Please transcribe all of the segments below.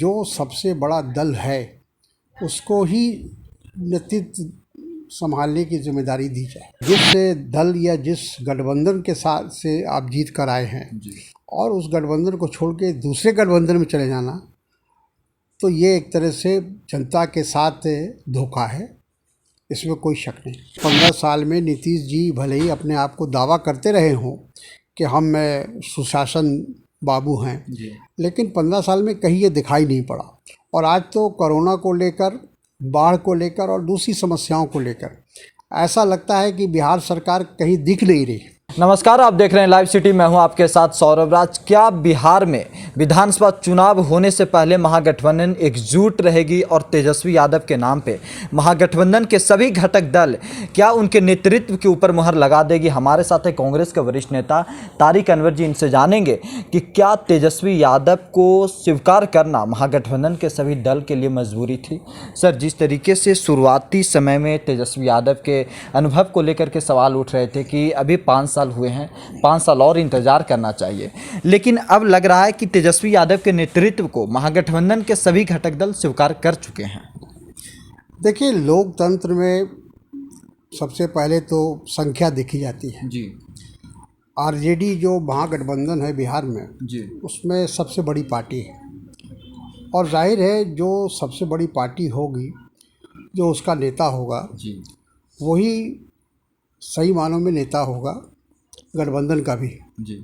जो सबसे बड़ा दल है उसको ही नेतृत्व संभालने की जिम्मेदारी दी जाए। जिस दल या जिस गठबंधन के साथ से आप जीत कर आए हैं और उस गठबंधन को छोड़ के दूसरे गठबंधन में चले जाना, तो ये एक तरह से जनता के साथ धोखा है, इसमें कोई शक नहीं। 15 साल में नीतीश जी भले ही अपने आप को दावा करते रहे हों कि हम सुशासन बाबू हैं, लेकिन 15 साल में कहीं ये दिखाई नहीं पड़ा। और आज तो कोरोना को लेकर, बाढ़ को लेकर और दूसरी समस्याओं को लेकर ऐसा लगता है कि बिहार सरकार कहीं दिख नहीं रही। नमस्कार, आप देख रहे हैं लाइव सिटी। मैं हूं आपके साथ सौरभ राज। क्या बिहार में विधानसभा चुनाव होने से पहले महागठबंधन एकजुट रहेगी और तेजस्वी यादव के नाम पे महागठबंधन के सभी घटक दल क्या उनके नेतृत्व के ऊपर मुहर लगा देगी? हमारे साथ है कांग्रेस के वरिष्ठ नेता तारिक अनवर जी। इनसे जानेंगे कि क्या तेजस्वी यादव को स्वीकार करना महागठबंधन के सभी दल के लिए मजबूरी थी? सर, जिस तरीके से शुरुआती समय में तेजस्वी यादव के अनुभव को लेकर के सवाल उठ रहे थे कि अभी 5 साल हुए हैं, 5 साल और इंतजार करना चाहिए, लेकिन अब लग रहा है कि तेजस्वी यादव के नेतृत्व को महागठबंधन के सभी घटक दल स्वीकार कर चुके हैं। देखिए, लोकतंत्र में सबसे पहले तो संख्या देखी जाती है जी। आरजेडी जो महागठबंधन है बिहार में जी, उसमें सबसे बड़ी पार्टी है और जाहिर है जो सबसे बड़ी पार्टी होगी, जो उसका नेता होगा जी, वही सही मानों में नेता होगा गठबंधन का भी। जी,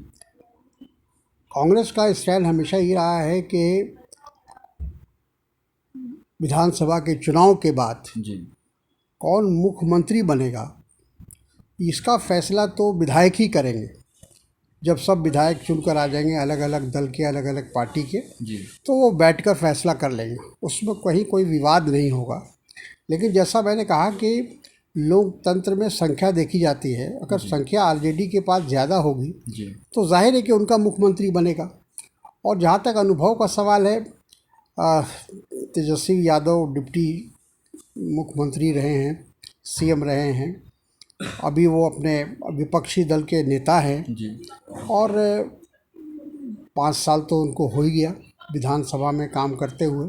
कांग्रेस का स्टाइल हमेशा ये रहा है कि विधानसभा के चुनाव के बाद जी, कौन मुख्यमंत्री बनेगा इसका फैसला तो विधायक ही करेंगे। जब सब विधायक चुनकर आ जाएंगे अलग अलग दल के, अलग अलग पार्टी के, जी, तो वो बैठकर फैसला कर लेंगे, उसमें कहीं कोई विवाद नहीं होगा। लेकिन जैसा मैंने कहा कि लोकतंत्र में संख्या देखी जाती है, अगर संख्या आरजेडी के पास ज़्यादा होगी तो जाहिर है कि उनका मुख्यमंत्री बनेगा। और जहाँ तक अनुभव का सवाल है, तेजस्वी यादव डिप्टी मुख्यमंत्री रहे हैं, सीएम रहे हैं, अभी वो अपने विपक्षी दल के नेता हैं और 5 साल तो उनको हो ही गया विधानसभा में काम करते हुए।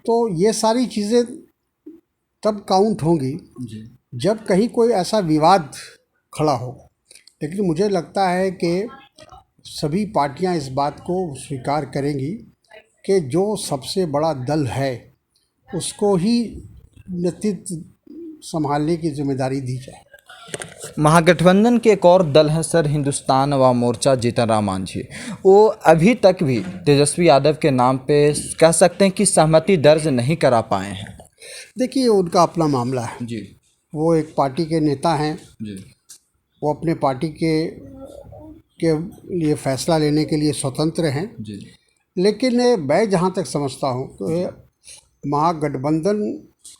तो ये सारी चीज़ें तब काउंट होंगी जब कहीं कोई ऐसा विवाद खड़ा हो। लेकिन मुझे लगता है कि सभी पार्टियां इस बात को स्वीकार करेंगी कि जो सबसे बड़ा दल है उसको ही नेतृत्व संभालने की जिम्मेदारी दी जाए। महागठबंधन के एक और दल है सर, हिंदुस्तान अवाम मोर्चा, जीतन राम मांझी। वो अभी तक भी तेजस्वी यादव के नाम पे कह सकते हैं कि सहमति दर्ज नहीं करा पाए हैं। देखिए, उनका अपना मामला है जी, वो एक पार्टी के नेता हैं जी, वो अपने पार्टी के लिए फैसला लेने के लिए स्वतंत्र हैं जी, लेकिन मैं जहाँ तक समझता हूँ तो महागठबंधन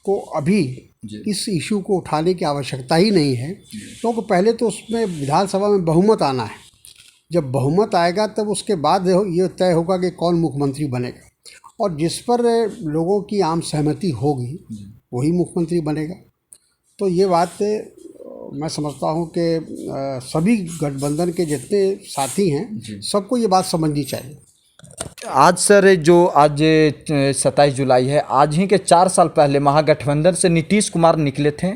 को अभी इस इशू को उठाने की आवश्यकता ही नहीं है, क्योंकि पहले तो उसमें विधानसभा में बहुमत आना है। जब बहुमत आएगा तब उसके बाद ये तय होगा कि कौन मुख्यमंत्री बनेगा, और जिस पर लोगों की आम सहमति होगी वही मुख्यमंत्री बनेगा। तो ये बात मैं समझता हूँ कि सभी गठबंधन के जितने साथी हैं सबको ये बात समझनी चाहिए। आज सर, जो आज 27 जुलाई है, आज ही के 4 साल पहले महागठबंधन से नीतीश कुमार निकले थे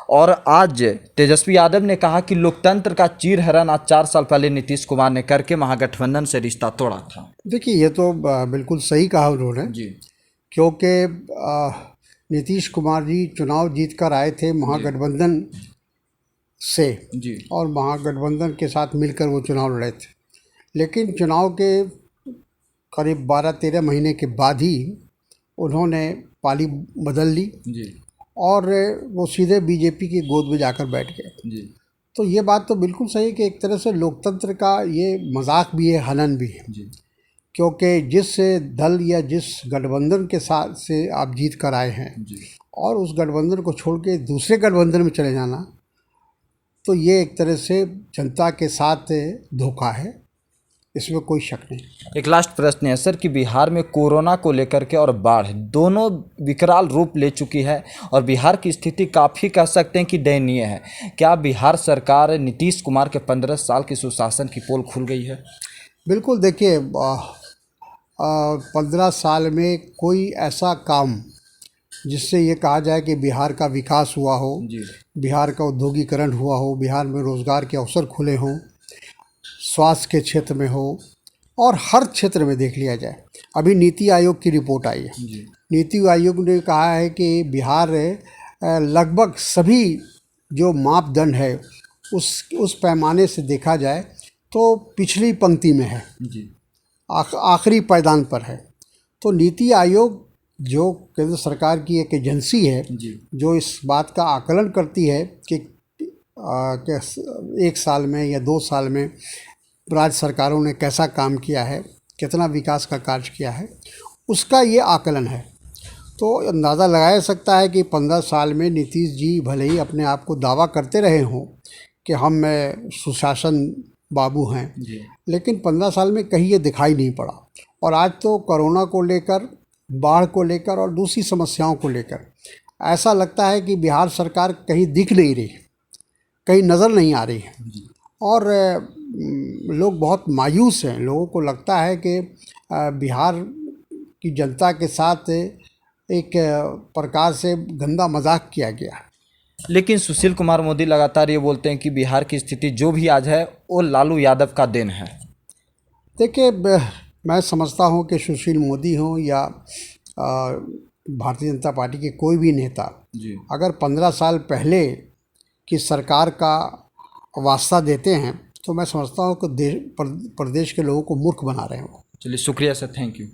और आज तेजस्वी यादव ने कहा कि लोकतंत्र का चीरहरण आज 4 साल पहले नीतीश कुमार ने करके महागठबंधन से रिश्ता तोड़ा था। देखिए, ये तो बिल्कुल सही कहा उन्होंने जी, क्योंकि नीतीश कुमार जी चुनाव जीत कर आए थे महागठबंधन से जी, और महागठबंधन के साथ मिलकर वो चुनाव लड़े थे। लेकिन चुनाव के करीब 12-13 महीने के बाद ही उन्होंने पाली बदल ली जी, और वो सीधे बीजेपी की गोद में जाकर बैठ गए जी। तो ये बात तो बिल्कुल सही कि एक तरह से लोकतंत्र का ये मजाक भी है, हनन भी है जी, क्योंकि जिस दल या जिस गठबंधन के साथ से आप जीत कर आए हैं जी, और उस गठबंधन को छोड़ के दूसरे गठबंधन में चले जाना, तो ये एक तरह से जनता के साथ धोखा है, इसमें कोई शक नहीं। एक लास्ट प्रश्न है सर कि बिहार में कोरोना को लेकर के और बाढ़ दोनों विकराल रूप ले चुकी है और बिहार की स्थिति काफ़ी कह सकते हैं कि दयनीय है। क्या बिहार सरकार नीतीश कुमार के 15 साल की सुशासन की पोल खुल गई है? बिल्कुल। देखिए, 15 साल में कोई ऐसा काम जिससे ये कहा जाए कि बिहार का विकास हुआ हो, बिहार का औद्योगिकरण हुआ हो, बिहार में रोज़गार के अवसर खुले हों, स्वास्थ्य के क्षेत्र में हो और हर क्षेत्र में देख लिया जाए। अभी नीति आयोग की रिपोर्ट आई है। नीति आयोग ने कहा है कि बिहार लगभग सभी जो मापदंड है उस पैमाने से देखा जाए तो पिछली पंक्ति में है, आखिरी पायदान पर है। तो नीति आयोग जो केंद्र सरकार की एक एजेंसी है जो इस बात का आकलन करती है कि 1 साल में या 2 साल में राज्य सरकारों ने कैसा काम किया है, कितना विकास का कार्य किया है, उसका ये आकलन है। तो अंदाज़ा लगाया जा सकता है कि 15 साल में नीतीश जी भले ही अपने आप को दावा करते रहे हों कि हम सुशासन बाबू हैं, लेकिन 15 साल में कहीं ये दिखाई नहीं पड़ा। और आज तो कोरोना को लेकर, बाढ़ को लेकर और दूसरी समस्याओं को लेकर ऐसा लगता है कि बिहार सरकार कहीं दिख नहीं रही, कहीं नज़र नहीं आ रही है और लोग बहुत मायूस हैं। लोगों को लगता है कि बिहार की जनता के साथ एक प्रकार से गंदा मजाक किया गया। लेकिन सुशील कुमार मोदी लगातार ये बोलते हैं कि बिहार की स्थिति जो भी आज है वो लालू यादव का देन है। देखिए, मैं समझता हूँ कि सुशील मोदी हों या भारतीय जनता पार्टी के कोई भी नेता अगर 15 साल पहले की सरकार का वास्ता देते हैं तो मैं समझता हूँ कि प्रदेश के लोगों को मूर्ख बना रहे हो। चलिए, शुक्रिया सर, थैंक यू।